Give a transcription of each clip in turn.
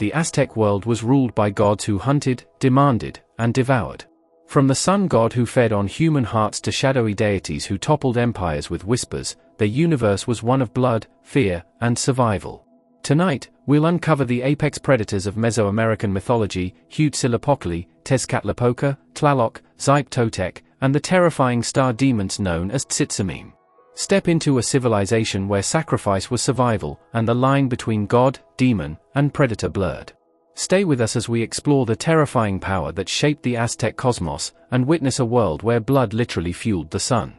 The Aztec world was ruled by gods who hunted, demanded, and devoured. From the sun god who fed on human hearts to shadowy deities who toppled empires with whispers, their universe was one of blood, fear, and survival. Tonight, we'll uncover the apex predators of Mesoamerican mythology, Huitzilopochtli, Tezcatlipoca, Tlaloc, Xipe Totec, and the terrifying star demons known as Tzitzimime. Step into a civilization where sacrifice was survival, and the line between god, demon, and predator blurred. Stay with us as we explore the terrifying power that shaped the Aztec cosmos, and witness a world where blood literally fueled the sun.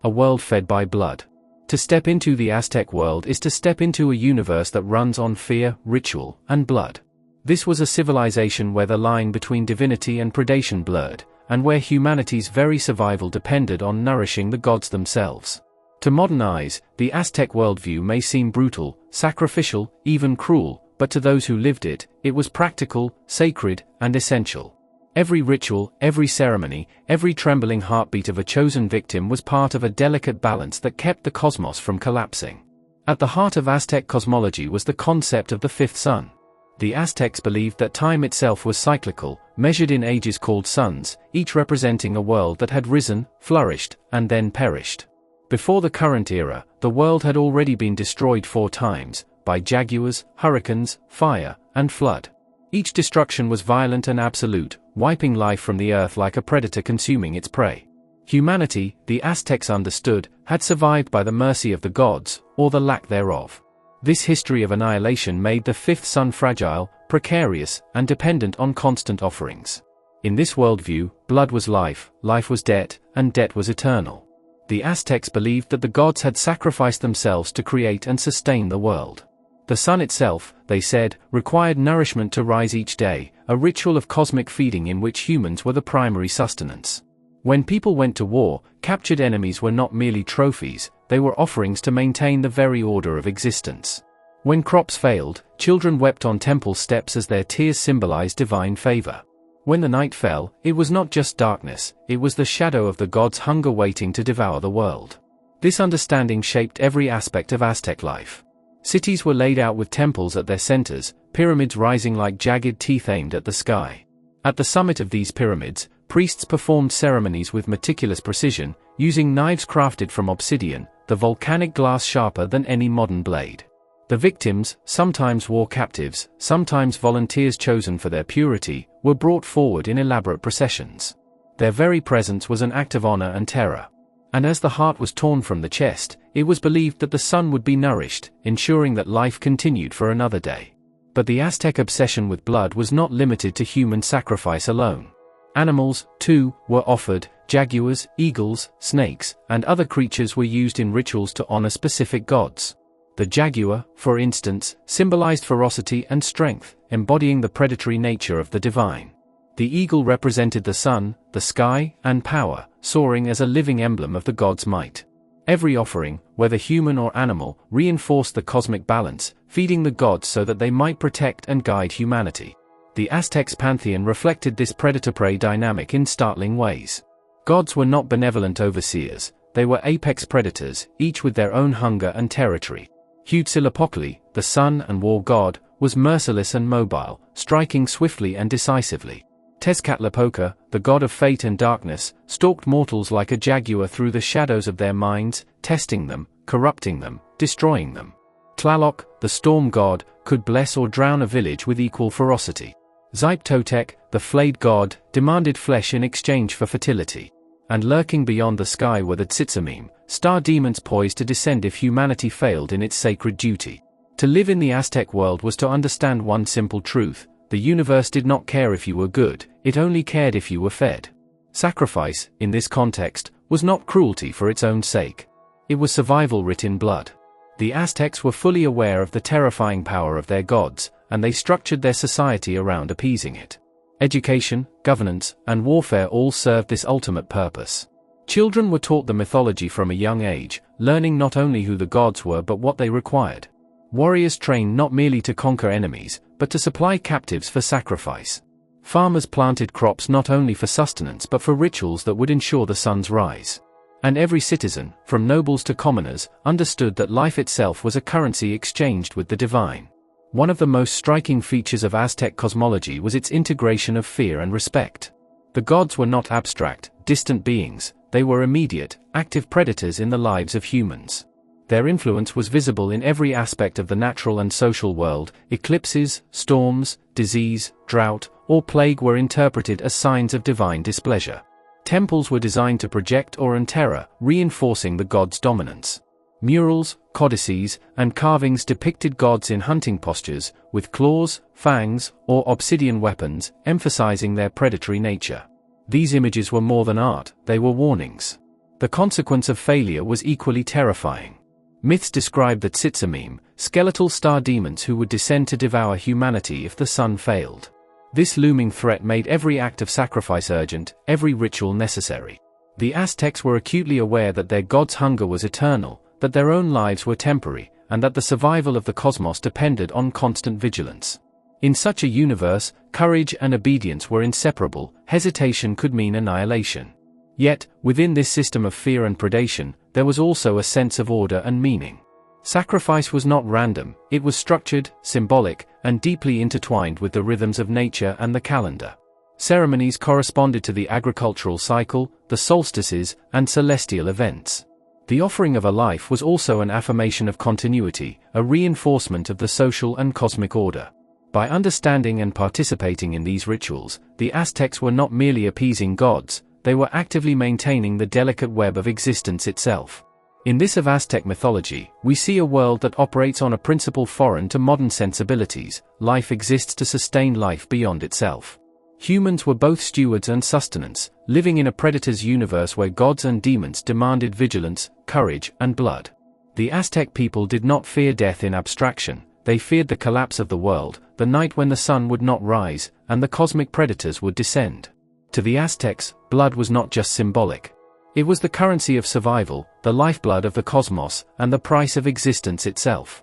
A world fed by blood. To step into the Aztec world is to step into a universe that runs on fear, ritual, and blood. This was a civilization where the line between divinity and predation blurred, and where humanity's very survival depended on nourishing the gods themselves. To modern eyes, the Aztec worldview may seem brutal, sacrificial, even cruel, but to those who lived it, it was practical, sacred, and essential. Every ritual, every ceremony, every trembling heartbeat of a chosen victim was part of a delicate balance that kept the cosmos from collapsing. At the heart of Aztec cosmology was the concept of the fifth sun. The Aztecs believed that time itself was cyclical, measured in ages called suns, each representing a world that had risen, flourished, and then perished. Before the current era, the world had already been destroyed 4 times, by jaguars, hurricanes, fire, and flood. Each destruction was violent and absolute, wiping life from the earth like a predator consuming its prey. Humanity, the Aztecs understood, had survived by the mercy of the gods, or the lack thereof. This history of annihilation made the fifth sun fragile, precarious, and dependent on constant offerings. In this worldview, blood was life, life was debt, and debt was eternal. The Aztecs believed that the gods had sacrificed themselves to create and sustain the world. The sun itself, they said, required nourishment to rise each day, a ritual of cosmic feeding in which humans were the primary sustenance. When people went to war, captured enemies were not merely trophies, they were offerings to maintain the very order of existence. When crops failed, children wept on temple steps as their tears symbolized divine favor. When the night fell, it was not just darkness, it was the shadow of the gods' hunger waiting to devour the world. This understanding shaped every aspect of Aztec life. Cities were laid out with temples at their centers, pyramids rising like jagged teeth aimed at the sky. At the summit of these pyramids, priests performed ceremonies with meticulous precision, using knives crafted from obsidian, the volcanic glass sharper than any modern blade. The victims, sometimes war captives, sometimes volunteers chosen for their purity, were brought forward in elaborate processions. Their very presence was an act of honor and terror. And as the heart was torn from the chest, it was believed that the sun would be nourished, ensuring that life continued for another day. But the Aztec obsession with blood was not limited to human sacrifice alone. Animals, too, were offered. Jaguars, eagles, snakes, and other creatures were used in rituals to honor specific gods. The jaguar, for instance, symbolized ferocity and strength, embodying the predatory nature of the divine. The eagle represented the sun, the sky, and power, soaring as a living emblem of the god's might. Every offering, whether human or animal, reinforced the cosmic balance, feeding the gods so that they might protect and guide humanity. The Aztecs' pantheon reflected this predator-prey dynamic in startling ways. Gods were not benevolent overseers, they were apex predators, each with their own hunger and territory. Huitzilopochtli, the sun and war god, was merciless and mobile, striking swiftly and decisively. Tezcatlipoca, the god of fate and darkness, stalked mortals like a jaguar through the shadows of their minds, testing them, corrupting them, destroying them. Tlaloc, the storm god, could bless or drown a village with equal ferocity. Xipe Totec, the flayed god, demanded flesh in exchange for fertility. And lurking beyond the sky were the Tzitzimime, star demons poised to descend if humanity failed in its sacred duty. To live in the Aztec world was to understand one simple truth: the universe did not care if you were good, it only cared if you were fed. Sacrifice, in this context, was not cruelty for its own sake. It was survival writ in blood. The Aztecs were fully aware of the terrifying power of their gods, and they structured their society around appeasing it. Education, governance, and warfare all served this ultimate purpose. Children were taught the mythology from a young age, learning not only who the gods were but what they required. Warriors trained not merely to conquer enemies, but to supply captives for sacrifice. Farmers planted crops not only for sustenance but for rituals that would ensure the sun's rise. And every citizen, from nobles to commoners, understood that life itself was a currency exchanged with the divine. One of the most striking features of Aztec cosmology was its integration of fear and respect. The gods were not abstract, distant beings, they were immediate, active predators in the lives of humans. Their influence was visible in every aspect of the natural and social world. Eclipses, storms, disease, drought, or plague were interpreted as signs of divine displeasure. Temples were designed to project awe and terror, reinforcing the god's dominance. Murals, codices, and carvings depicted gods in hunting postures, with claws, fangs, or obsidian weapons, emphasizing their predatory nature. These images were more than art, they were warnings. The consequence of failure was equally terrifying. Myths describe the Tzitzimime, skeletal star demons who would descend to devour humanity if the sun failed. This looming threat made every act of sacrifice urgent, every ritual necessary. The Aztecs were acutely aware that their god's hunger was eternal, that their own lives were temporary, and that the survival of the cosmos depended on constant vigilance. In such a universe, courage and obedience were inseparable, hesitation could mean annihilation. Yet, within this system of fear and predation, there was also a sense of order and meaning. Sacrifice was not random, it was structured, symbolic, and deeply intertwined with the rhythms of nature and the calendar. Ceremonies corresponded to the agricultural cycle, the solstices, and celestial events. The offering of a life was also an affirmation of continuity, a reinforcement of the social and cosmic order. By understanding and participating in these rituals, the Aztecs were not merely appeasing gods, they were actively maintaining the delicate web of existence itself. In this of Aztec mythology, we see a world that operates on a principle foreign to modern sensibilities: life exists to sustain life beyond itself. Humans were both stewards and sustenance, living in a predator's universe where gods and demons demanded vigilance, courage, and blood. The Aztec people did not fear death in abstraction, they feared the collapse of the world, the night when the sun would not rise, and the cosmic predators would descend. To the Aztecs, blood was not just symbolic. It was the currency of survival, the lifeblood of the cosmos, and the price of existence itself.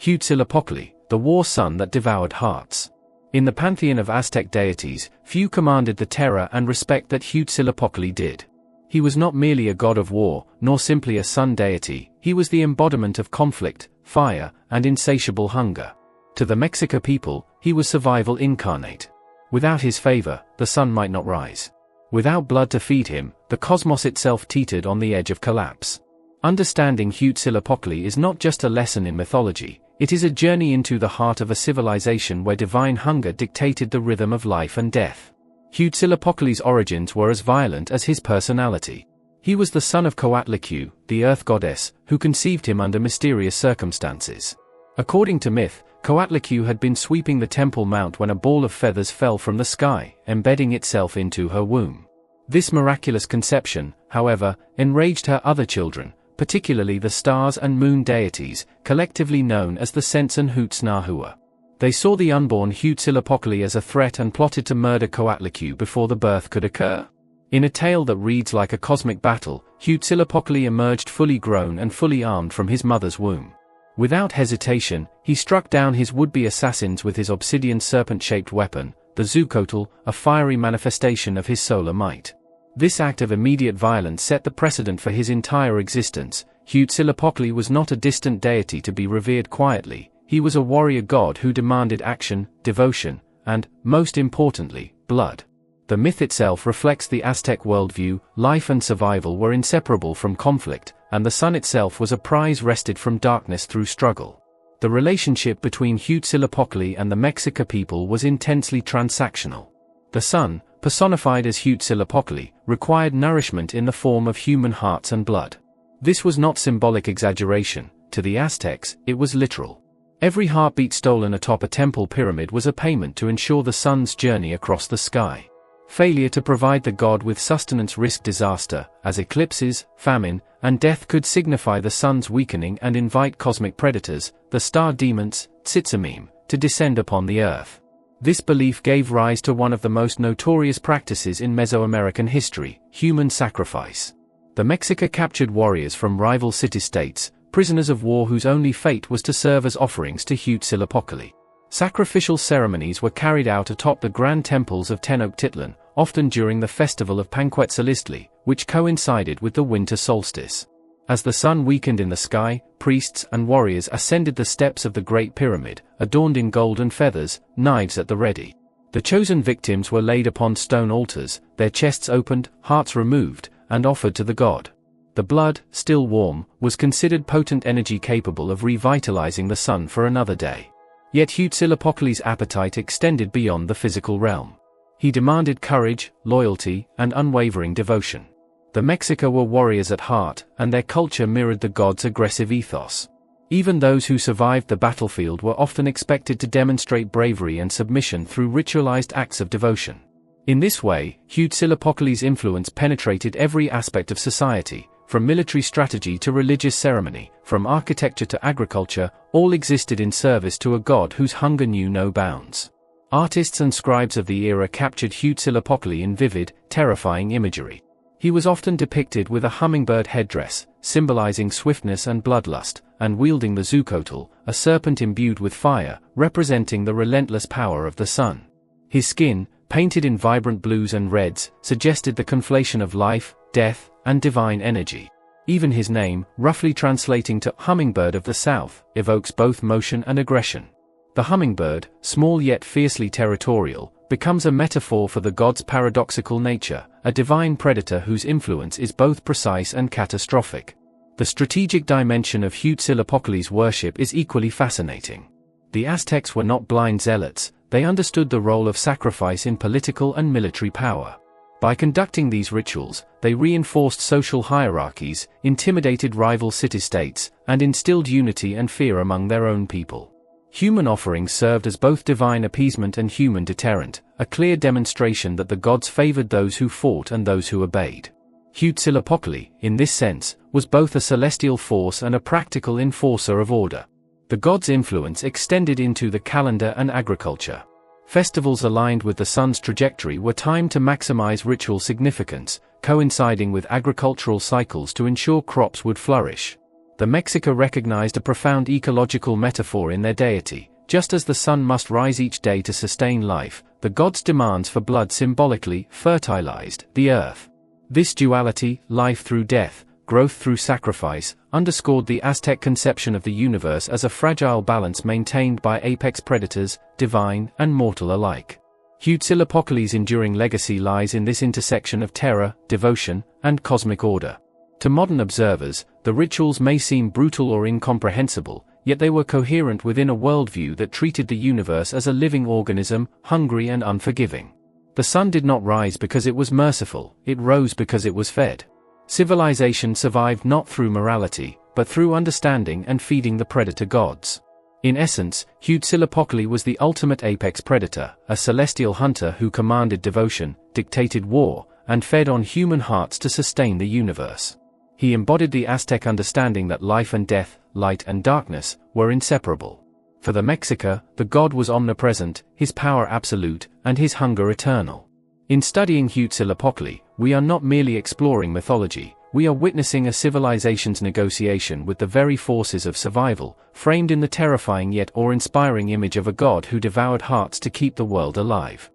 Huitzilopochtli, the war sun that devoured hearts. In the pantheon of Aztec deities, few commanded the terror and respect that Huitzilopochtli did. He was not merely a god of war, nor simply a sun deity, he was the embodiment of conflict, fire, and insatiable hunger. To the Mexica people, he was survival incarnate. Without his favor, the sun might not rise. Without blood to feed him, the cosmos itself teetered on the edge of collapse. Understanding Huitzilopochtli is not just a lesson in mythology, it is a journey into the heart of a civilization where divine hunger dictated the rhythm of life and death. Huitzilopochtli's origins were as violent as his personality. He was the son of Coatlicue, the earth goddess, who conceived him under mysterious circumstances. According to myth, Coatlicue had been sweeping the Temple Mount when a ball of feathers fell from the sky, embedding itself into her womb. This miraculous conception, however, enraged her other children, particularly the stars and moon deities, collectively known as the Sense and Huitznahua. They saw the unborn Huitzilopochtli as a threat and plotted to murder Coatlicue before the birth could occur. In a tale that reads like a cosmic battle, Huitzilopochtli emerged fully grown and fully armed from his mother's womb. Without hesitation, he struck down his would-be assassins with his obsidian serpent-shaped weapon, the Tezcatlipoca, a fiery manifestation of his solar might. This act of immediate violence set the precedent for his entire existence. Huitzilopochtli was not a distant deity to be revered quietly, he was a warrior god who demanded action, devotion, and, most importantly, blood. The myth itself reflects the Aztec worldview: life and survival were inseparable from conflict, and the sun itself was a prize wrested from darkness through struggle. The relationship between Huitzilopochtli and the Mexica people was intensely transactional. The sun, personified as Huitzilopochtli, required nourishment in the form of human hearts and blood. This was not symbolic exaggeration, to the Aztecs, it was literal. Every heartbeat stolen atop a temple pyramid was a payment to ensure the sun's journey across the sky. Failure to provide the god with sustenance risked disaster, as eclipses, famine, and death could signify the sun's weakening and invite cosmic predators, the star demons, Tzitzimime, to descend upon the earth. This belief gave rise to one of the most notorious practices in Mesoamerican history: human sacrifice. The Mexica captured warriors from rival city-states, prisoners of war whose only fate was to serve as offerings to Huitzilopochtli. Sacrificial ceremonies were carried out atop the grand temples of Tenochtitlan, often during the festival of Huitzilopochtli, which coincided with the winter solstice. As the sun weakened in the sky, priests and warriors ascended the steps of the Great Pyramid, adorned in gold and feathers, knives at the ready. The chosen victims were laid upon stone altars, their chests opened, hearts removed, and offered to the god. The blood, still warm, was considered potent energy capable of revitalizing the sun for another day. Yet Huitzilopochtli's appetite extended beyond the physical realm. He demanded courage, loyalty, and unwavering devotion. The Mexica were warriors at heart, and their culture mirrored the god's aggressive ethos. Even those who survived the battlefield were often expected to demonstrate bravery and submission through ritualized acts of devotion. In this way, Huitzilopochtli's influence penetrated every aspect of society, from military strategy to religious ceremony, from architecture to agriculture, all existed in service to a god whose hunger knew no bounds. Artists and scribes of the era captured Huitzilopochtli in vivid, terrifying imagery. He was often depicted with a hummingbird headdress, symbolizing swiftness and bloodlust, and wielding the Tezcatlipoca, a serpent imbued with fire, representing the relentless power of the sun. His skin, painted in vibrant blues and reds, suggested the conflation of life, death, and divine energy. Even his name, roughly translating to hummingbird of the south, evokes both motion and aggression. The hummingbird, small yet fiercely territorial, becomes a metaphor for the god's paradoxical nature, a divine predator whose influence is both precise and catastrophic. The strategic dimension of Huitzilopochtli's worship is equally fascinating. The Aztecs were not blind zealots, they understood the role of sacrifice in political and military power. By conducting these rituals, they reinforced social hierarchies, intimidated rival city-states, and instilled unity and fear among their own people. Human offerings served as both divine appeasement and human deterrent, a clear demonstration that the gods favored those who fought and those who obeyed. Huitzilopochtli, in this sense, was both a celestial force and a practical enforcer of order. The god's influence extended into the calendar and agriculture. Festivals aligned with the sun's trajectory were timed to maximize ritual significance, coinciding with agricultural cycles to ensure crops would flourish. The Mexica recognized a profound ecological metaphor in their deity. Just as the sun must rise each day to sustain life, the god's demands for blood symbolically fertilized the earth. This duality, life through death, growth through sacrifice, underscored the Aztec conception of the universe as a fragile balance maintained by apex predators, divine and mortal alike. Huitzilopochtli's enduring legacy lies in this intersection of terror, devotion, and cosmic order. To modern observers, the rituals may seem brutal or incomprehensible, yet they were coherent within a worldview that treated the universe as a living organism, hungry and unforgiving. The sun did not rise because it was merciful, it rose because it was fed. Civilization survived not through morality, but through understanding and feeding the predator gods. In essence, Huitzilopochtli was the ultimate apex predator, a celestial hunter who commanded devotion, dictated war, and fed on human hearts to sustain the universe. He embodied the Aztec understanding that life and death, light and darkness, were inseparable. For the Mexica, the god was omnipresent, his power absolute, and his hunger eternal. In studying Huitzilopochtli, we are not merely exploring mythology, we are witnessing a civilization's negotiation with the very forces of survival, framed in the terrifying yet awe-inspiring image of a god who devoured hearts to keep the world alive.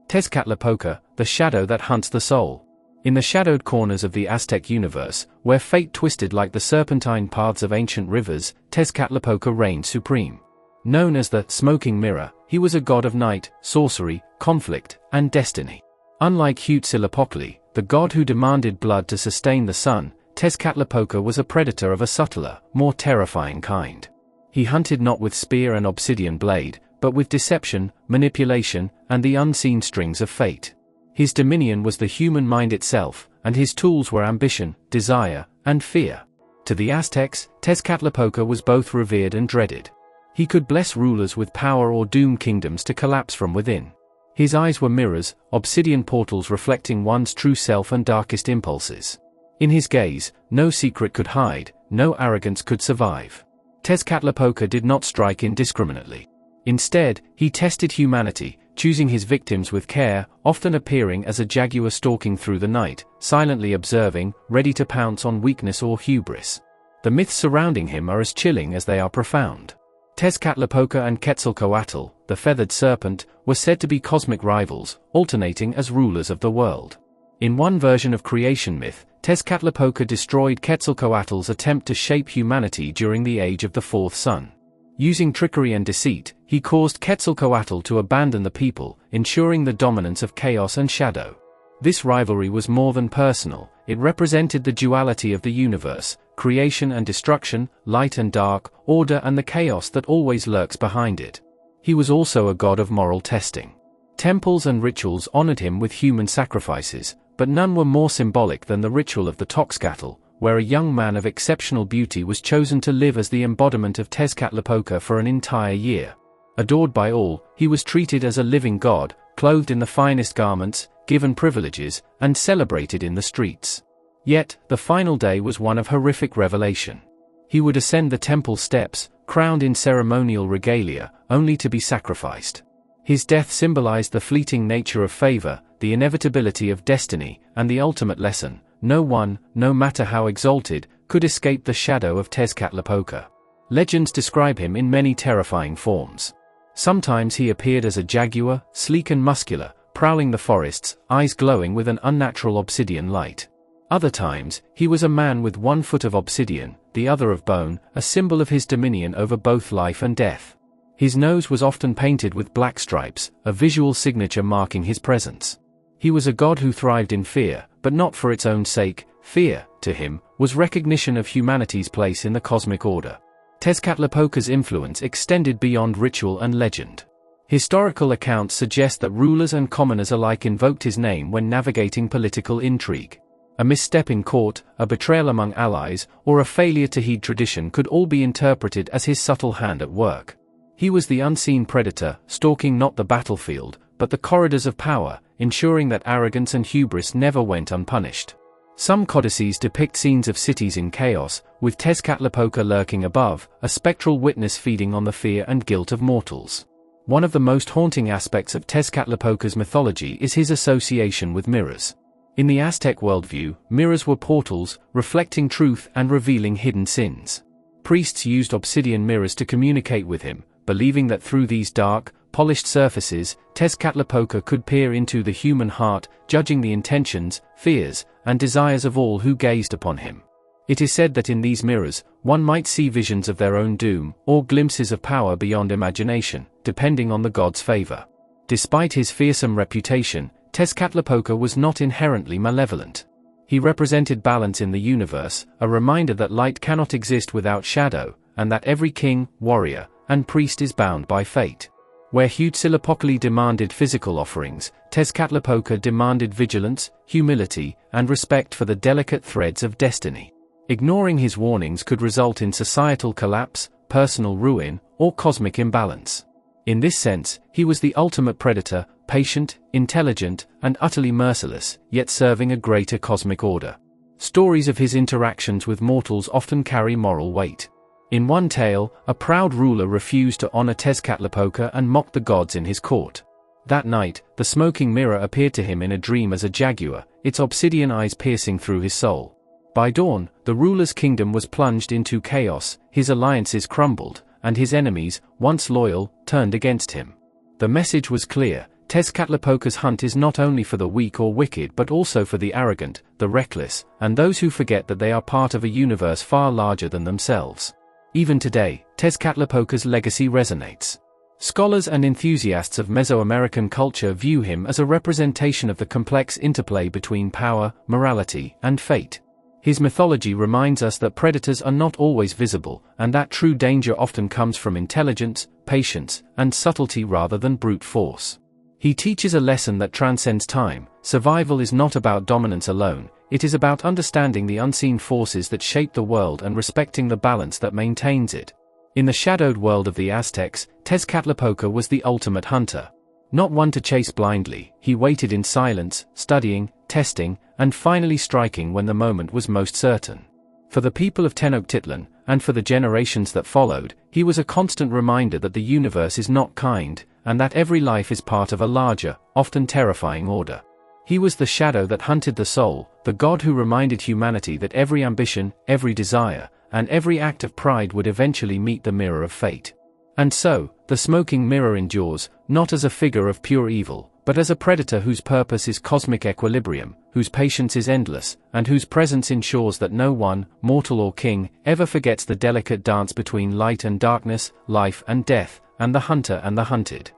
Tezcatlipoca, the shadow that hunts the soul. In the shadowed corners of the Aztec universe, where fate twisted like the serpentine paths of ancient rivers, Tezcatlipoca reigned supreme. Known as the smoking mirror, he was a god of night, sorcery, conflict, and destiny. Unlike Huitzilopochtli, the god who demanded blood to sustain the sun, Tezcatlipoca was a predator of a subtler, more terrifying kind. He hunted not with spear and obsidian blade, but with deception, manipulation, and the unseen strings of fate. His dominion was the human mind itself, and his tools were ambition, desire, and fear. To the Aztecs, Tezcatlipoca was both revered and dreaded. He could bless rulers with power or doom kingdoms to collapse from within. His eyes were mirrors, obsidian portals reflecting one's true self and darkest impulses. In his gaze, no secret could hide, no arrogance could survive. Tezcatlipoca did not strike indiscriminately. Instead, he tested humanity, choosing his victims with care, often appearing as a jaguar stalking through the night, silently observing, ready to pounce on weakness or hubris. The myths surrounding him are as chilling as they are profound. Tezcatlipoca and Quetzalcoatl, the feathered serpent, were said to be cosmic rivals, alternating as rulers of the world. In one version of creation myth, Tezcatlipoca destroyed Quetzalcoatl's attempt to shape humanity during the age of the fourth sun. Using trickery and deceit, he caused Quetzalcoatl to abandon the people, ensuring the dominance of chaos and shadow. This rivalry was more than personal, it represented the duality of the universe, creation and destruction, light and dark, order and the chaos that always lurks behind it. He was also a god of moral testing. Temples and rituals honored him with human sacrifices, but none were more symbolic than the ritual of the Tezcatl, where a young man of exceptional beauty was chosen to live as the embodiment of Tezcatlipoca for an entire year. Adored by all, he was treated as a living god, clothed in the finest garments, given privileges, and celebrated in the streets. Yet, the final day was one of horrific revelation. He would ascend the temple steps, crowned in ceremonial regalia, only to be sacrificed. His death symbolized the fleeting nature of favor, the inevitability of destiny, and the ultimate lesson: no one, no matter how exalted, could escape the shadow of Tezcatlipoca. Legends describe him in many terrifying forms. Sometimes he appeared as a jaguar, sleek and muscular, prowling the forests, eyes glowing with an unnatural obsidian light. Other times, he was a man with one foot of obsidian, the other of bone, a symbol of his dominion over both life and death. His nose was often painted with black stripes, a visual signature marking his presence. He was a god who thrived in fear, but not for its own sake. Fear, to him, was recognition of humanity's place in the cosmic order. Tezcatlipoca's influence extended beyond ritual and legend. Historical accounts suggest that rulers and commoners alike invoked his name when navigating political intrigue. A misstep in court, a betrayal among allies, or a failure to heed tradition could all be interpreted as his subtle hand at work. He was the unseen predator, stalking not the battlefield, but the corridors of power, ensuring that arrogance and hubris never went unpunished. Some codices depict scenes of cities in chaos, with Tezcatlipoca lurking above, a spectral witness feeding on the fear and guilt of mortals. One of the most haunting aspects of Tezcatlipoca's mythology is his association with mirrors. In the Aztec worldview, mirrors were portals, reflecting truth and revealing hidden sins. Priests used obsidian mirrors to communicate with him, believing that through these dark, polished surfaces, Tezcatlipoca could peer into the human heart, judging the intentions, fears, and desires of all who gazed upon him. It is said that in these mirrors, one might see visions of their own doom, or glimpses of power beyond imagination, depending on the god's favor. Despite his fearsome reputation, Tezcatlipoca was not inherently malevolent. He represented balance in the universe, a reminder that light cannot exist without shadow, and that every king, warrior, and priest is bound by fate. Where Huitzilopochtli demanded physical offerings, Tezcatlipoca demanded vigilance, humility, and respect for the delicate threads of destiny. Ignoring his warnings could result in societal collapse, personal ruin, or cosmic imbalance. In this sense, he was the ultimate predator, patient, intelligent, and utterly merciless, yet serving a greater cosmic order. Stories of his interactions with mortals often carry moral weight. In one tale, a proud ruler refused to honor Tezcatlipoca and mocked the gods in his court. That night, the smoking mirror appeared to him in a dream as a jaguar, its obsidian eyes piercing through his soul. By dawn, the ruler's kingdom was plunged into chaos, his alliances crumbled, and his enemies, once loyal, turned against him. The message was clear: Tezcatlipoca's hunt is not only for the weak or wicked but also for the arrogant, the reckless, and those who forget that they are part of a universe far larger than themselves. Even today, Tezcatlipoca's legacy resonates. Scholars and enthusiasts of Mesoamerican culture view him as a representation of the complex interplay between power, morality, and fate. His mythology reminds us that predators are not always visible, and that true danger often comes from intelligence, patience, and subtlety rather than brute force. He teaches a lesson that transcends time: survival is not about dominance alone, it is about understanding the unseen forces that shape the world and respecting the balance that maintains it. In the shadowed world of the Aztecs, Tezcatlipoca was the ultimate hunter. Not one to chase blindly, he waited in silence, studying, testing, and finally striking when the moment was most certain. For the people of Tenochtitlan, and for the generations that followed, he was a constant reminder that the universe is not kind, and that every life is part of a larger, often terrifying order. He was the shadow that hunted the soul, the god who reminded humanity that every ambition, every desire, and every act of pride would eventually meet the mirror of fate. And so, the smoking mirror endures, not as a figure of pure evil, but as a predator whose purpose is cosmic equilibrium, whose patience is endless, and whose presence ensures that no one, mortal or king, ever forgets the delicate dance between light and darkness, life and death, and the hunter and the hunted.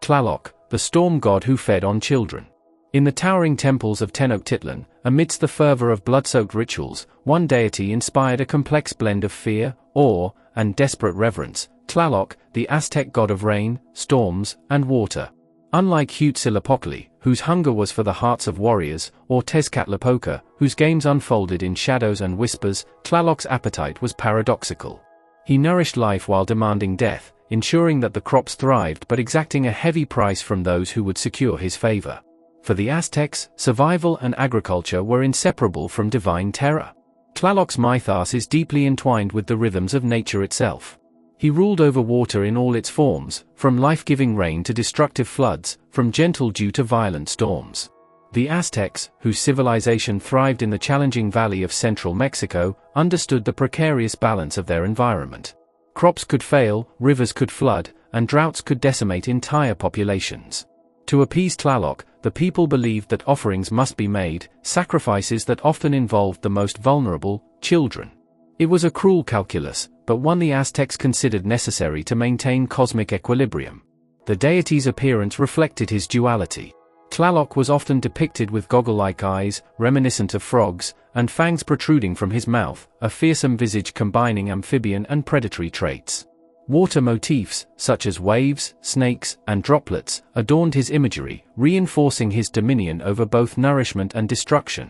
Tlaloc, the storm god who fed on children. In the towering temples of Tenochtitlan, amidst the fervor of blood-soaked rituals, one deity inspired a complex blend of fear, awe, and desperate reverence: Tlaloc, the Aztec god of rain, storms, and water. Unlike Huitzilopochtli, whose hunger was for the hearts of warriors, or Tezcatlipoca, whose games unfolded in shadows and whispers, Tlaloc's appetite was paradoxical. He nourished life while demanding death, ensuring that the crops thrived but exacting a heavy price from those who would secure his favor. For the Aztecs, survival and agriculture were inseparable from divine terror. Tlaloc's mythos is deeply entwined with the rhythms of nature itself. He ruled over water in all its forms, from life-giving rain to destructive floods, from gentle dew to violent storms. The Aztecs, whose civilization thrived in the challenging valley of central Mexico, understood the precarious balance of their environment. Crops could fail, rivers could flood, and droughts could decimate entire populations. To appease Tlaloc, the people believed that offerings must be made, sacrifices that often involved the most vulnerable, children. It was a cruel calculus, but one the Aztecs considered necessary to maintain cosmic equilibrium. The deity's appearance reflected his duality. Tlaloc was often depicted with goggle-like eyes, reminiscent of frogs, and fangs protruding from his mouth, a fearsome visage combining amphibian and predatory traits. Water motifs, such as waves, snakes, and droplets, adorned his imagery, reinforcing his dominion over both nourishment and destruction.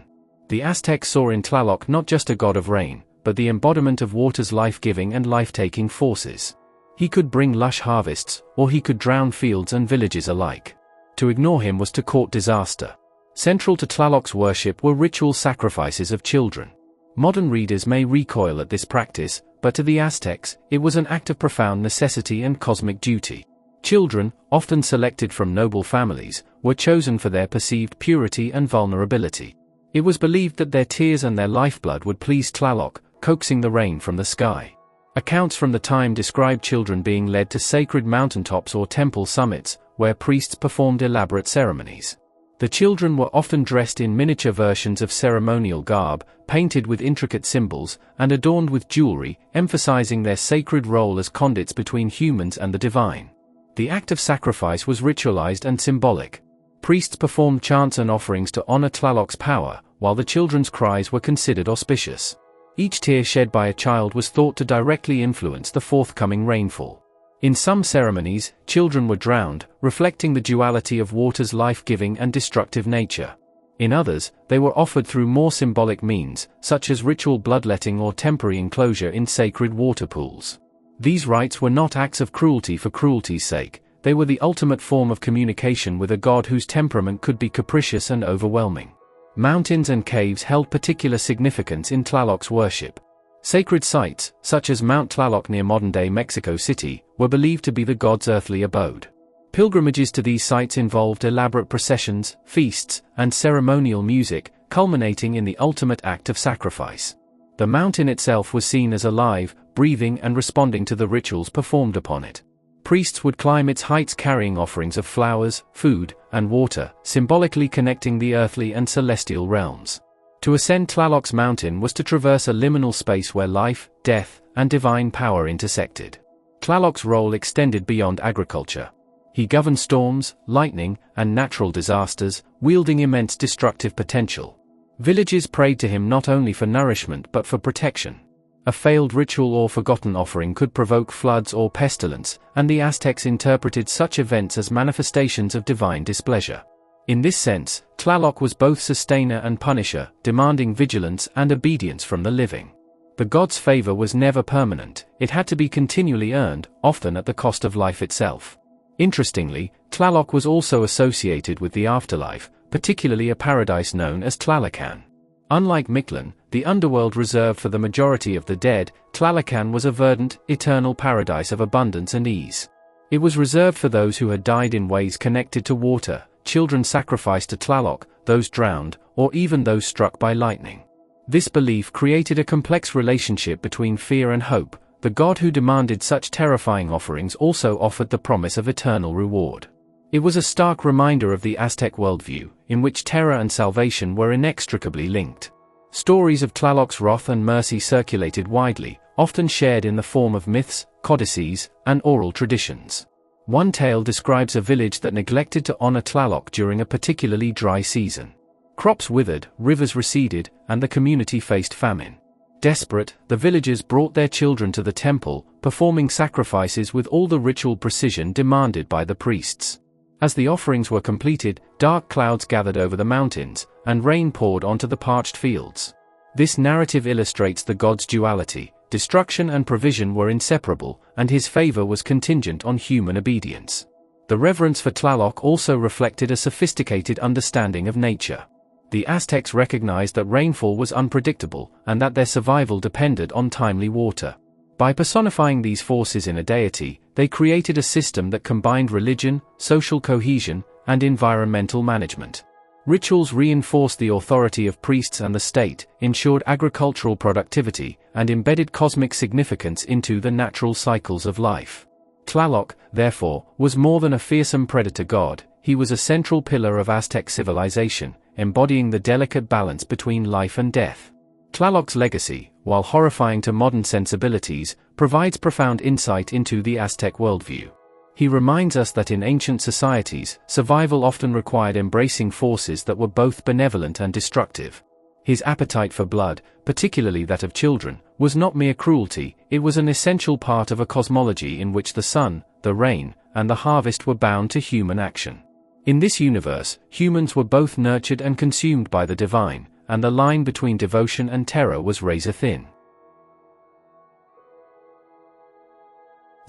The Aztecs saw in Tlaloc not just a god of rain, but the embodiment of water's life-giving and life-taking forces. He could bring lush harvests, or he could drown fields and villages alike. To ignore him was to court disaster. Central to Tlaloc's worship were ritual sacrifices of children. Modern readers may recoil at this practice, but to the Aztecs, it was an act of profound necessity and cosmic duty. Children, often selected from noble families, were chosen for their perceived purity and vulnerability. It was believed that their tears and their lifeblood would please Tlaloc, coaxing the rain from the sky. Accounts from the time describe children being led to sacred mountaintops or temple summits, where priests performed elaborate ceremonies. The children were often dressed in miniature versions of ceremonial garb, painted with intricate symbols, and adorned with jewelry, emphasizing their sacred role as conduits between humans and the divine. The act of sacrifice was ritualized and symbolic. Priests performed chants and offerings to honor Tlaloc's power, while the children's cries were considered auspicious. Each tear shed by a child was thought to directly influence the forthcoming rainfall. In some ceremonies, children were drowned, reflecting the duality of water's life-giving and destructive nature. In others, they were offered through more symbolic means, such as ritual bloodletting or temporary enclosure in sacred water pools. These rites were not acts of cruelty for cruelty's sake, they were the ultimate form of communication with a god whose temperament could be capricious and overwhelming. Mountains and caves held particular significance in Tlaloc's worship. Sacred sites, such as Mount Tlaloc near modern-day Mexico City, were believed to be the god's earthly abode. Pilgrimages to these sites involved elaborate processions, feasts, and ceremonial music, culminating in the ultimate act of sacrifice. The mountain itself was seen as alive, breathing and responding to the rituals performed upon it. Priests would climb its heights carrying offerings of flowers, food, and water, symbolically connecting the earthly and celestial realms. To ascend Tlaloc's mountain was to traverse a liminal space where life, death, and divine power intersected. Tlaloc's role extended beyond agriculture. He governed storms, lightning, and natural disasters, wielding immense destructive potential. Villages prayed to him not only for nourishment but for protection. A failed ritual or forgotten offering could provoke floods or pestilence, and the Aztecs interpreted such events as manifestations of divine displeasure. In this sense, Tlaloc was both sustainer and punisher, demanding vigilance and obedience from the living. The god's favor was never permanent, it had to be continually earned, often at the cost of life itself. Interestingly, Tlaloc was also associated with the afterlife, particularly a paradise known as Tlalocan. Unlike Mictlan, the underworld reserved for the majority of the dead, Tlalocan was a verdant, eternal paradise of abundance and ease. It was reserved for those who had died in ways connected to water, children sacrificed to Tlaloc, those drowned, or even those struck by lightning. This belief created a complex relationship between fear and hope. The god who demanded such terrifying offerings also offered the promise of eternal reward. It was a stark reminder of the Aztec worldview, in which terror and salvation were inextricably linked. Stories of Tlaloc's wrath and mercy circulated widely, often shared in the form of myths, codices, and oral traditions. One tale describes a village that neglected to honor Tlaloc during a particularly dry season. Crops withered, rivers receded, and the community faced famine. Desperate, the villagers brought their children to the temple, performing sacrifices with all the ritual precision demanded by the priests. As the offerings were completed, dark clouds gathered over the mountains, and rain poured onto the parched fields. This narrative illustrates the god's duality. Destruction and provision were inseparable, and his favor was contingent on human obedience. The reverence for Tlaloc also reflected a sophisticated understanding of nature. The Aztecs recognized that rainfall was unpredictable, and that their survival depended on timely water. By personifying these forces in a deity, they created a system that combined religion, social cohesion, and environmental management. Rituals reinforced the authority of priests and the state, ensured agricultural productivity, and embedded cosmic significance into the natural cycles of life. Tlaloc, therefore, was more than a fearsome predator god. He was a central pillar of Aztec civilization, embodying the delicate balance between life and death. Tlaloc's legacy, while horrifying to modern sensibilities, provides profound insight into the Aztec worldview. He reminds us that in ancient societies, survival often required embracing forces that were both benevolent and destructive. His appetite for blood, particularly that of children, was not mere cruelty. It was an essential part of a cosmology in which the sun, the rain, and the harvest were bound to human action. In this universe, humans were both nurtured and consumed by the divine, and the line between devotion and terror was razor thin.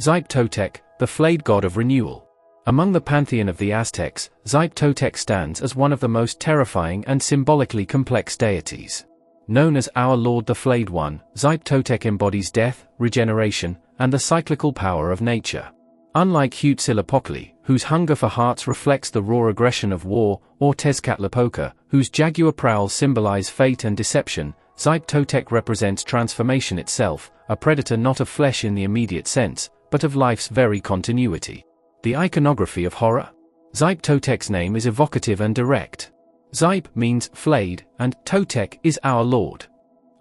Xipe Totec, the Flayed god of Renewal. Among the pantheon of the Aztecs, Xipe Totec stands as one of the most terrifying and symbolically complex deities. Known as Our Lord the Flayed One, Xipe Totec embodies death, regeneration, and the cyclical power of nature. Unlike Huitzilopochtli, whose hunger for hearts reflects the raw aggression of war, or Tezcatlipoca, whose jaguar prowls symbolize fate and deception, Xipe Totec represents transformation itself, a predator not of flesh in the immediate sense, but of life's very continuity. The iconography of horror? Xipe Totec's name is evocative and direct. Xipe means flayed, and Totec is our Lord.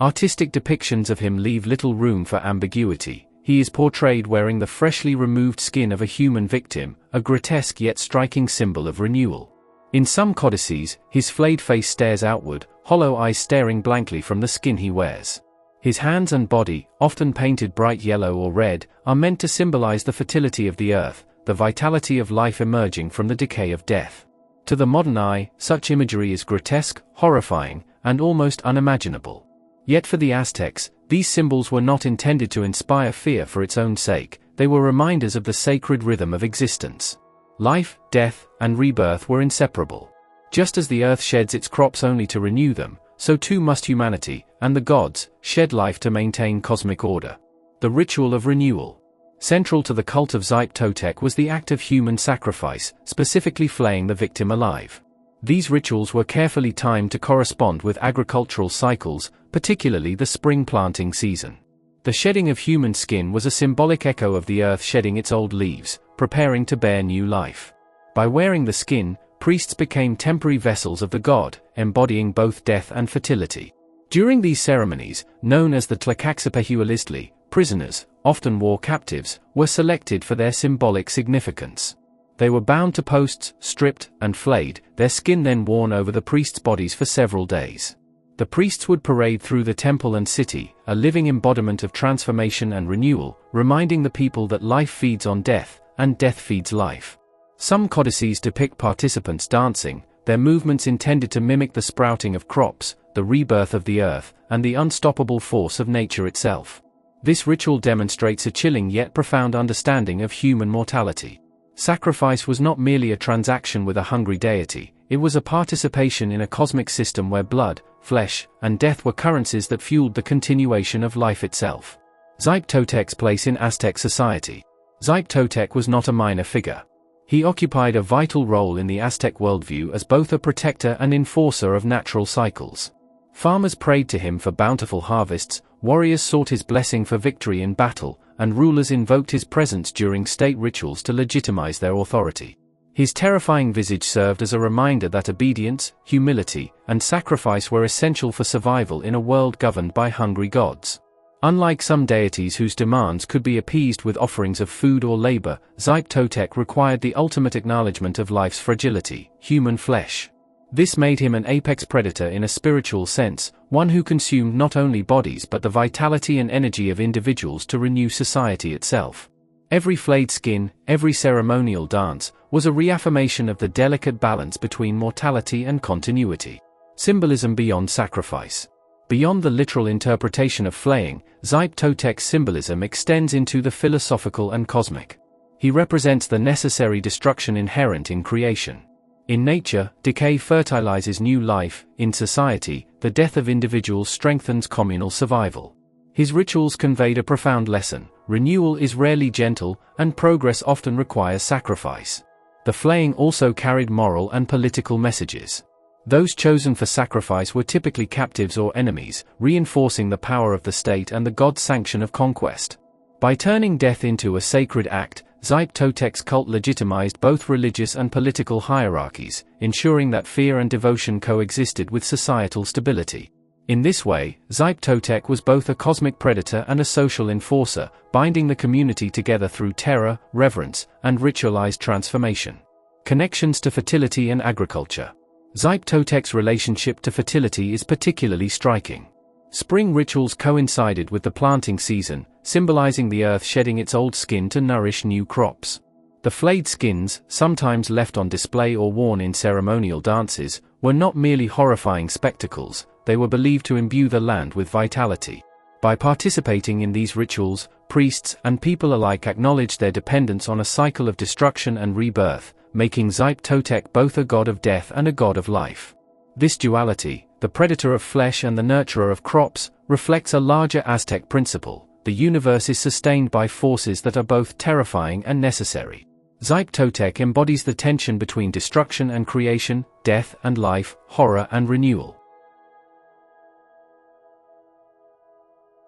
Artistic depictions of him leave little room for ambiguity. He is portrayed wearing the freshly removed skin of a human victim, a grotesque yet striking symbol of renewal. In some codices, his flayed face stares outward, hollow eyes staring blankly from the skin he wears. His hands and body, often painted bright yellow or red, are meant to symbolize the fertility of the earth, the vitality of life emerging from the decay of death. To the modern eye, such imagery is grotesque, horrifying, and almost unimaginable. Yet for the Aztecs, these symbols were not intended to inspire fear for its own sake. They were reminders of the sacred rhythm of existence. Life, death, and rebirth were inseparable. Just as the earth sheds its crops only to renew them, so too must humanity, and the gods, shed life to maintain cosmic order. The ritual of renewal. Central to the cult of Xipe Totec was the act of human sacrifice, specifically flaying the victim alive. These rituals were carefully timed to correspond with agricultural cycles, particularly the spring planting season. The shedding of human skin was a symbolic echo of the earth shedding its old leaves, preparing to bear new life. By wearing the skin, priests became temporary vessels of the god, embodying both death and fertility. During these ceremonies, known as the Tezcatlipoca, prisoners, often war captives, were selected for their symbolic significance. They were bound to posts, stripped, and flayed, their skin then worn over the priests' bodies for several days. The priests would parade through the temple and city, a living embodiment of transformation and renewal, reminding the people that life feeds on death, and death feeds life. Some codices depict participants dancing, their movements intended to mimic the sprouting of crops, the rebirth of the earth, and the unstoppable force of nature itself. This ritual demonstrates a chilling yet profound understanding of human mortality. Sacrifice was not merely a transaction with a hungry deity, it was a participation in a cosmic system where blood, flesh, and death were currencies that fueled the continuation of life itself. Xipe Totec's place in Aztec society. Xipe Totec was not a minor figure. He occupied a vital role in the Aztec worldview as both a protector and enforcer of natural cycles. Farmers prayed to him for bountiful harvests, warriors sought his blessing for victory in battle, and rulers invoked his presence during state rituals to legitimize their authority. His terrifying visage served as a reminder that obedience, humility, and sacrifice were essential for survival in a world governed by hungry gods. Unlike some deities whose demands could be appeased with offerings of food or labor, Xipe Totec required the ultimate acknowledgement of life's fragility, human flesh. This made him an apex predator in a spiritual sense, one who consumed not only bodies but the vitality and energy of individuals to renew society itself. Every flayed skin, every ceremonial dance, was a reaffirmation of the delicate balance between mortality and continuity. Symbolism beyond sacrifice. Beyond the literal interpretation of flaying, Xipe Totec's symbolism extends into the philosophical and cosmic. He represents the necessary destruction inherent in creation. In nature, decay fertilizes new life; in society, the death of individuals strengthens communal survival. His rituals conveyed a profound lesson: renewal is rarely gentle, and progress often requires sacrifice. The flaying also carried moral and political messages. Those chosen for sacrifice were typically captives or enemies, reinforcing the power of the state and the god's sanction of conquest. By turning death into a sacred act, Xipe Totec's cult legitimized both religious and political hierarchies, ensuring that fear and devotion coexisted with societal stability. In this way, Xipe Totec was both a cosmic predator and a social enforcer, binding the community together through terror, reverence, and ritualized transformation. Connections to fertility and agriculture. Xipe Totec's relationship to fertility is particularly striking. Spring rituals coincided with the planting season, symbolizing the earth shedding its old skin to nourish new crops. The flayed skins, sometimes left on display or worn in ceremonial dances, were not merely horrifying spectacles, they were believed to imbue the land with vitality. By participating in these rituals, priests and people alike acknowledged their dependence on a cycle of destruction and rebirth, making Xipe Totec both a god of death and a god of life. This duality, the predator of flesh and the nurturer of crops, reflects a larger Aztec principle: the universe is sustained by forces that are both terrifying and necessary. Xipe Totec embodies the tension between destruction and creation, death and life, horror and renewal.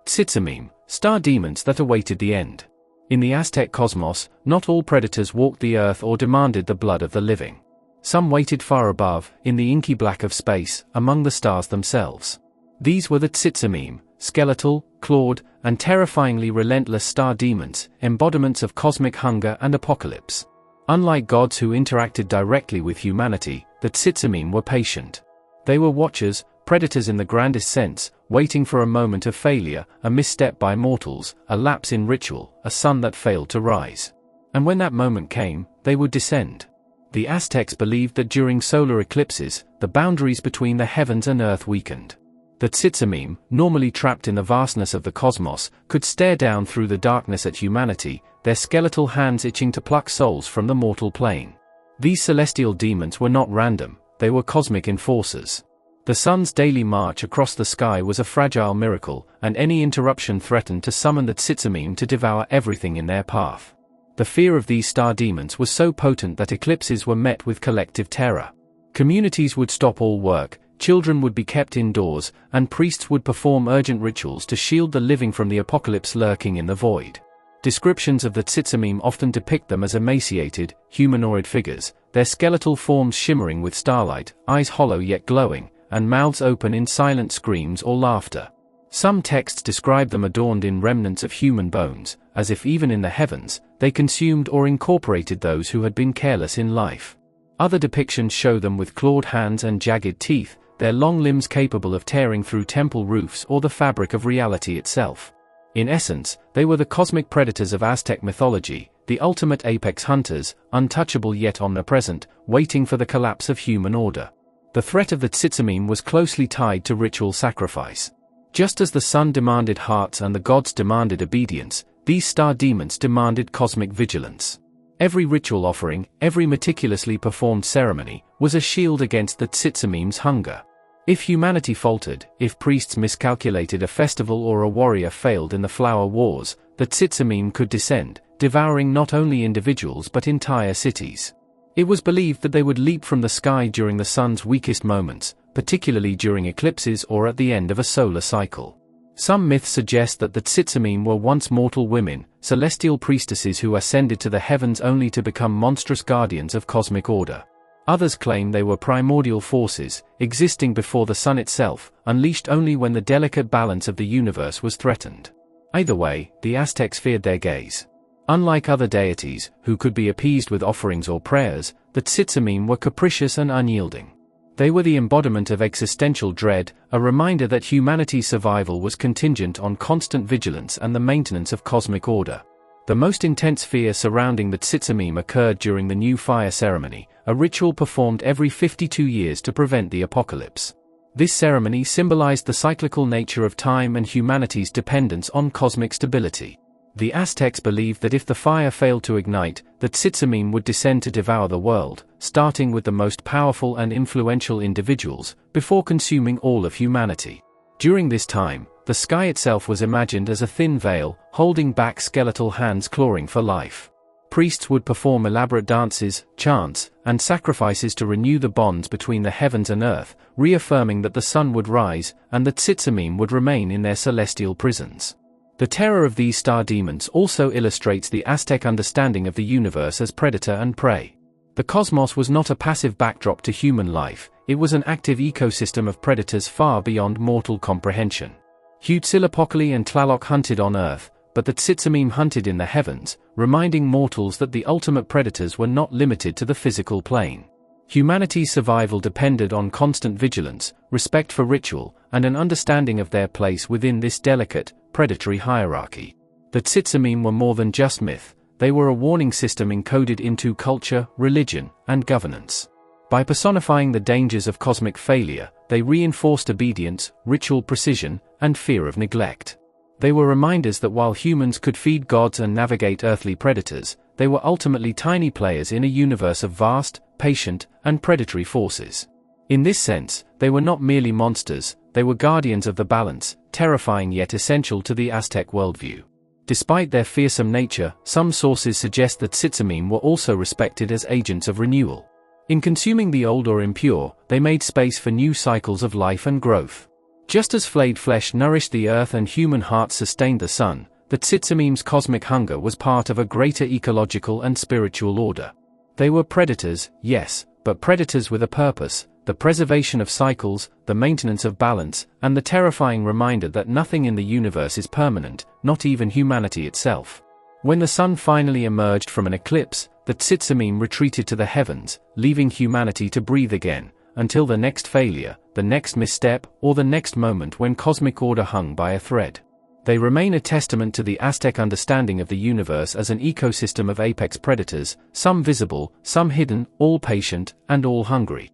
Tzitzimime, star demons that awaited the end. In the Aztec cosmos, not all predators walked the earth or demanded the blood of the living. Some waited far above, in the inky black of space, among the stars themselves. These were the Tzitzimime, skeletal, clawed, and terrifyingly relentless star demons, embodiments of cosmic hunger and apocalypse. Unlike gods who interacted directly with humanity, the Tzitzimime were patient. They were watchers, predators in the grandest sense, waiting for a moment of failure, a misstep by mortals, a lapse in ritual, a sun that failed to rise. And when that moment came, they would descend. The Aztecs believed that during solar eclipses, the boundaries between the heavens and earth weakened. The Tzitzimime, normally trapped in the vastness of the cosmos, could stare down through the darkness at humanity, their skeletal hands itching to pluck souls from the mortal plane. These celestial demons were not random, they were cosmic enforcers. The sun's daily march across the sky was a fragile miracle, and any interruption threatened to summon the Tzitzimime to devour everything in their path. The fear of these star demons was so potent that eclipses were met with collective terror. Communities would stop all work, children would be kept indoors, and priests would perform urgent rituals to shield the living from the apocalypse lurking in the void. Descriptions of the Tzitzimime often depict them as emaciated, humanoid figures, their skeletal forms shimmering with starlight, eyes hollow yet glowing, and mouths open in silent screams or laughter. Some texts describe them adorned in remnants of human bones, as if even in the heavens, they consumed or incorporated those who had been careless in life. Other depictions show them with clawed hands and jagged teeth, their long limbs capable of tearing through temple roofs or the fabric of reality itself. In essence, they were the cosmic predators of Aztec mythology, the ultimate apex hunters, untouchable yet omnipresent, waiting for the collapse of human order. The threat of the Tzitzimime was closely tied to ritual sacrifice. Just as the sun demanded hearts and the gods demanded obedience, these star demons demanded cosmic vigilance. Every ritual offering, every meticulously performed ceremony, was a shield against the Tzitzimime's hunger. If humanity faltered, if priests miscalculated a festival or a warrior failed in the flower wars, the Tzitzimime could descend, devouring not only individuals but entire cities. It was believed that they would leap from the sky during the sun's weakest moments, particularly during eclipses or at the end of a solar cycle. Some myths suggest that the Tzitzimime were once mortal women, celestial priestesses who ascended to the heavens only to become monstrous guardians of cosmic order. Others claim they were primordial forces, existing before the sun itself, unleashed only when the delicate balance of the universe was threatened. Either way, the Aztecs feared their gaze. Unlike other deities, who could be appeased with offerings or prayers, the Tzitzimime were capricious and unyielding. They were the embodiment of existential dread, a reminder that humanity's survival was contingent on constant vigilance and the maintenance of cosmic order. The most intense fear surrounding the Tzitzimime occurred during the New Fire ceremony, a ritual performed every 52 years to prevent the apocalypse. This ceremony symbolized the cyclical nature of time and humanity's dependence on cosmic stability. The Aztecs believed that if the fire failed to ignite, the Tzitzimime would descend to devour the world, starting with the most powerful and influential individuals, before consuming all of humanity. During this time, the sky itself was imagined as a thin veil, holding back skeletal hands clawing for life. Priests would perform elaborate dances, chants, and sacrifices to renew the bonds between the heavens and earth, reaffirming that the sun would rise, and the Tzitzimime would remain in their celestial prisons. The terror of these star demons also illustrates the Aztec understanding of the universe as predator and prey. The cosmos was not a passive backdrop to human life, it was an active ecosystem of predators far beyond mortal comprehension. Huitzilopochtli and Tlaloc hunted on Earth, but the Tzitzimime hunted in the heavens, reminding mortals that the ultimate predators were not limited to the physical plane. Humanity's survival depended on constant vigilance, respect for ritual, and an understanding of their place within this delicate, predatory hierarchy. The Tzitzimime were more than just myth, they were a warning system encoded into culture, religion, and governance. By personifying the dangers of cosmic failure, they reinforced obedience, ritual precision, and fear of neglect. They were reminders that while humans could feed gods and navigate earthly predators, they were ultimately tiny players in a universe of vast, patient, and predatory forces. In this sense, they were not merely monsters, they were guardians of the balance, terrifying yet essential to the Aztec worldview. Despite their fearsome nature, some sources suggest that Tzitzimime were also respected as agents of renewal. In consuming the old or impure, they made space for new cycles of life and growth. Just as flayed flesh nourished the earth and human hearts sustained the sun, the Tzitzimime's cosmic hunger was part of a greater ecological and spiritual order. They were predators, yes, but predators with a purpose, the preservation of cycles, the maintenance of balance, and the terrifying reminder that nothing in the universe is permanent, not even humanity itself. When the sun finally emerged from an eclipse, the Tzitzimime retreated to the heavens, leaving humanity to breathe again, until the next failure, the next misstep, or the next moment when cosmic order hung by a thread. They remain a testament to the Aztec understanding of the universe as an ecosystem of apex predators, some visible, some hidden, all patient, and all hungry.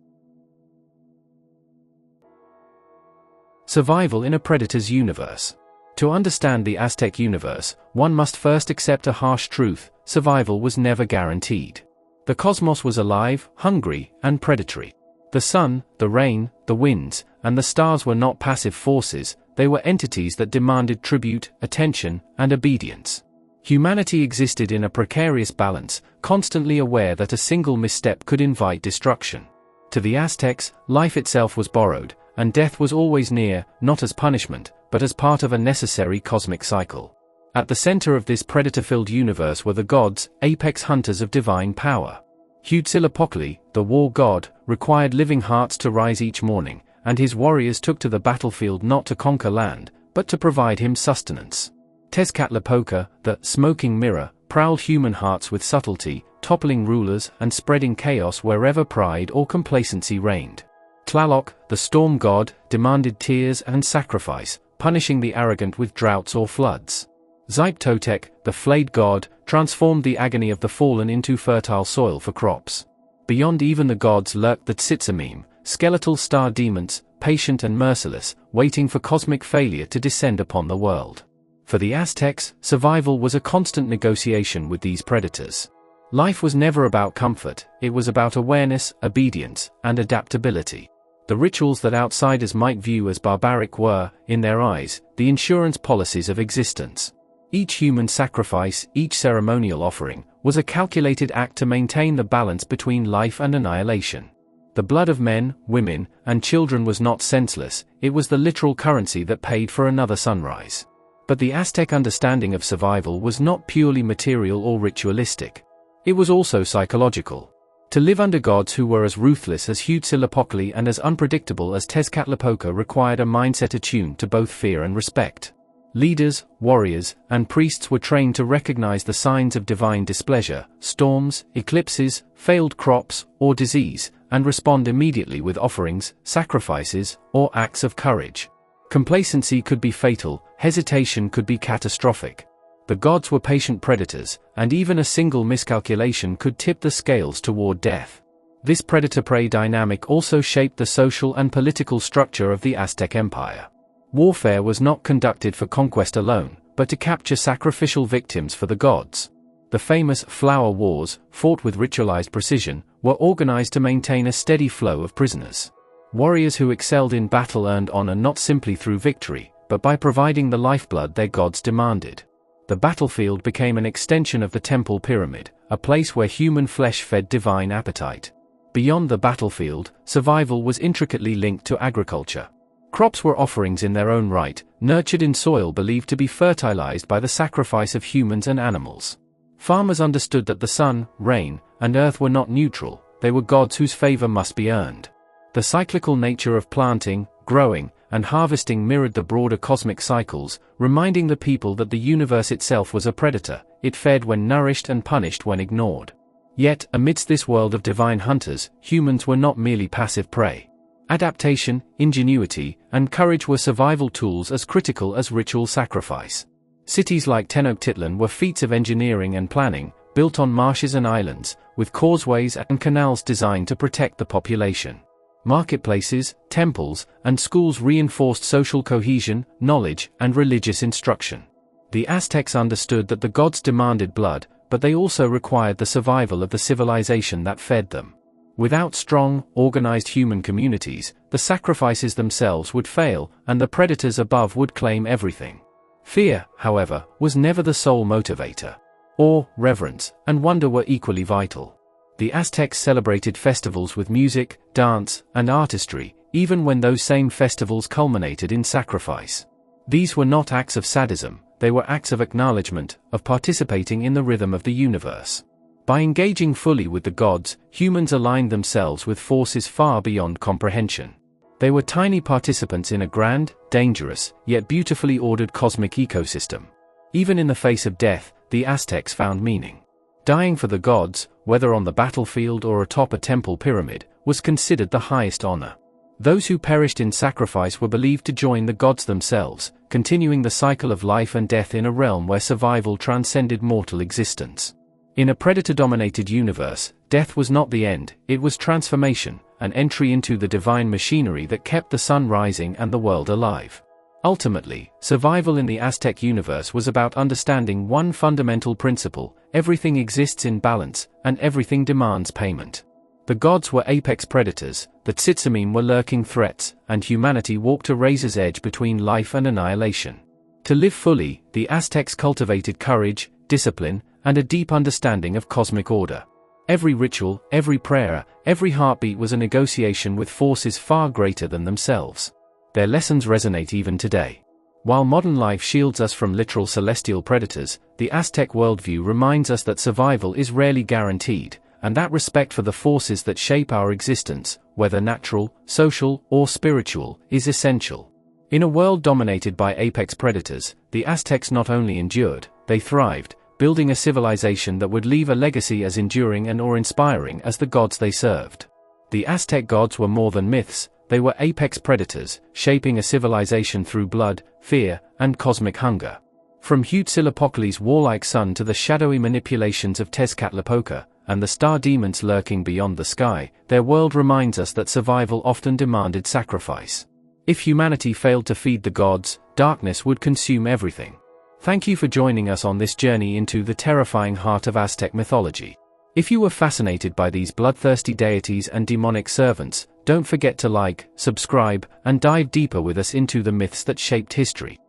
Survival in a predator's universe. To understand the Aztec universe, one must first accept a harsh truth: survival was never guaranteed. The cosmos was alive, hungry, and predatory. The sun, the rain, the winds, and the stars were not passive forces, they were entities that demanded tribute, attention, and obedience. Humanity existed in a precarious balance, constantly aware that a single misstep could invite destruction. To the Aztecs, life itself was borrowed, and death was always near, not as punishment, but as part of a necessary cosmic cycle. At the center of this predator-filled universe were the gods, apex hunters of divine power. Huitzilopochtli, the war god, required living hearts to rise each morning, and his warriors took to the battlefield not to conquer land, but to provide him sustenance. Tezcatlipoca, the smoking mirror, prowled human hearts with subtlety, toppling rulers and spreading chaos wherever pride or complacency reigned. Tlaloc, the storm god, demanded tears and sacrifice, punishing the arrogant with droughts or floods. Xipe Totec, the flayed god, transformed the agony of the fallen into fertile soil for crops. Beyond even the gods lurked the Tzitzimime, skeletal star demons, patient and merciless, waiting for cosmic failure to descend upon the world. For the Aztecs, survival was a constant negotiation with these predators. Life was never about comfort, it was about awareness, obedience, and adaptability. The rituals that outsiders might view as barbaric were, in their eyes, the insurance policies of existence. Each human sacrifice, each ceremonial offering, was a calculated act to maintain the balance between life and annihilation. The blood of men, women, and children was not senseless, it was the literal currency that paid for another sunrise. But the Aztec understanding of survival was not purely material or ritualistic. It was also psychological. To live under gods who were as ruthless as Huitzilopochtli and as unpredictable as Tezcatlipoca required a mindset attuned to both fear and respect. Leaders, warriors, and priests were trained to recognize the signs of divine displeasure, storms, eclipses, failed crops, or disease, and respond immediately with offerings, sacrifices, or acts of courage. Complacency could be fatal, hesitation could be catastrophic. The gods were patient predators, and even a single miscalculation could tip the scales toward death. This predator-prey dynamic also shaped the social and political structure of the Aztec Empire. Warfare was not conducted for conquest alone, but to capture sacrificial victims for the gods. The famous Flower Wars, fought with ritualized precision, were organized to maintain a steady flow of prisoners. Warriors who excelled in battle earned honor not simply through victory, but by providing the lifeblood their gods demanded. The battlefield became an extension of the temple pyramid, a place where human flesh fed divine appetite. Beyond the battlefield, survival was intricately linked to agriculture. Crops were offerings in their own right, nurtured in soil believed to be fertilized by the sacrifice of humans and animals. Farmers understood that the sun, rain, and earth were not neutral, they were gods whose favor must be earned. The cyclical nature of planting, growing, and harvesting mirrored the broader cosmic cycles, reminding the people that the universe itself was a predator, it fed when nourished and punished when ignored. Yet, amidst this world of divine hunters, humans were not merely passive prey. Adaptation, ingenuity, and courage were survival tools as critical as ritual sacrifice. Cities like Tenochtitlan were feats of engineering and planning, built on marshes and islands, with causeways and canals designed to protect the population. Marketplaces, temples, and schools reinforced social cohesion, knowledge, and religious instruction. The Aztecs understood that the gods demanded blood, but they also required the survival of the civilization that fed them. Without strong, organized human communities, the sacrifices themselves would fail, and the predators above would claim everything. Fear, however, was never the sole motivator. Awe, reverence, and wonder were equally vital. The Aztecs celebrated festivals with music, dance, and artistry, even when those same festivals culminated in sacrifice. These were not acts of sadism, they were acts of acknowledgement, of participating in the rhythm of the universe. By engaging fully with the gods, humans aligned themselves with forces far beyond comprehension. They were tiny participants in a grand, dangerous, yet beautifully ordered cosmic ecosystem. Even in the face of death, the Aztecs found meaning. Dying for the gods, whether on the battlefield or atop a temple pyramid, was considered the highest honor. Those who perished in sacrifice were believed to join the gods themselves, continuing the cycle of life and death in a realm where survival transcended mortal existence. In a predator-dominated universe, death was not the end, it was transformation, an entry into the divine machinery that kept the sun rising and the world alive. Ultimately, survival in the Aztec universe was about understanding one fundamental principle: everything exists in balance, and everything demands payment. The gods were apex predators, the Tzitzimime were lurking threats, and humanity walked a razor's edge between life and annihilation. To live fully, the Aztecs cultivated courage, discipline, and a deep understanding of cosmic order. Every ritual, every prayer, every heartbeat was a negotiation with forces far greater than themselves. Their lessons resonate even today. While modern life shields us from literal celestial predators, the Aztec worldview reminds us that survival is rarely guaranteed, and that respect for the forces that shape our existence, whether natural, social, or spiritual, is essential. In a world dominated by apex predators, the Aztecs not only endured, they thrived, building a civilization that would leave a legacy as enduring and awe-inspiring as the gods they served. The Aztec gods were more than myths, they were apex predators, shaping a civilization through blood, fear, and cosmic hunger. From Huitzilopochtli's warlike son to the shadowy manipulations of Tezcatlipoca, and the star demons lurking beyond the sky, their world reminds us that survival often demanded sacrifice. If humanity failed to feed the gods, darkness would consume everything. Thank you for joining us on this journey into the terrifying heart of Aztec mythology. If you were fascinated by these bloodthirsty deities and demonic servants, don't forget to like, subscribe, and dive deeper with us into the myths that shaped history.